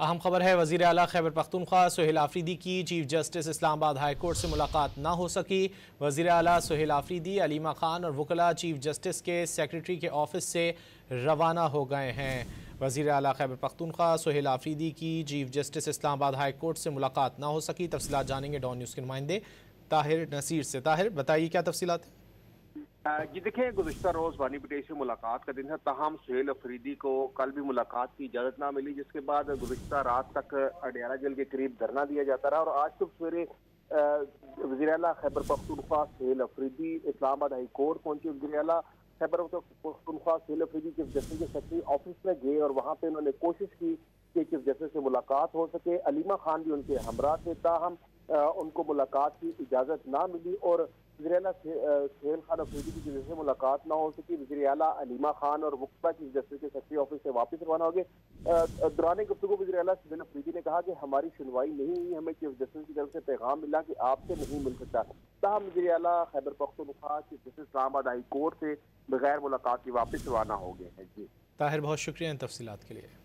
اہم خبر ہے، وزیر اعلیٰ خیبر پختونخوا سہیل آفریدی کی چیف جسٹس اسلام آباد ہائی کورٹ سے ملاقات نہ ہو سکی۔ وزیر اعلیٰ سہیل آفریدی علیمہ خان اور وکلاء چیف جسٹس کے سیکریٹری کے آفس سے روانہ ہو گئے ہیں۔ وزیر اعلیٰ خیبر پختونخوا سہیل آفریدی کی چیف جسٹس اسلام آباد ہائی کورٹ سے ملاقات نہ ہو سکی۔ تفصیلات جانیں گے ڈان نیوز کے نمائندے طاہر نصیر سے۔ طاہر، بتائیے کیا تفصیلات ہیں؟ جی دیکھیں، گزشتہ روز بانی پٹیل سے ملاقات کا دن ہے، تاہم سہیل آفریدی کو کل بھی ملاقات کی اجازت نہ ملی، جس کے بعد گزشتہ رات تک اڈیالہ جیل کے قریب دھرنا دیا جاتا رہا اور آج صبح سویرے وزیر اعلیٰ خیبر پختونخوا سہیل آفریدی اسلام آباد ہائی کورٹ پہنچے۔ وزیر اعلیٰ خیبر پختونخوا سہیل آفریدی چیف جسٹس کے سیکریٹری آفس میں گئے اور وہاں پہ انہوں نے کوشش کی کہ چیف جسٹس سے ملاقات ہو سکے۔ علیمہ خان بھی ان کے ہمراہ تھے، تاہم ان کو ملاقات کی اجازت نہ ملی اور وزیر اعلیٰ سہیل خان آفریدی کی جس سے ملاقات نہ ہو سکی۔ وزیر اعلیٰ علیمہ خان اور وکلاء چیف جسٹس کے سیکریٹری آفس سے واپس روانہ ہو گئے۔ دوران گفتگو وزیر اعلیٰ سہیل آفریدی نے کہا کہ ہماری سنوائی نہیں ہوئی، ہمیں چیف جسٹس کی طرف سے پیغام ملا کہ آپ سے نہیں مل سکتا، تاہم وزیر اعلیٰ خیبر پختونخوا چیف جسٹس اسلام آباد ہائی کورٹ سے بغیر ملاقات کے واپس روانہ ہو گئے ہیں۔ جی طاہر، بہت شکریہ ان تفصیلات کے لیے۔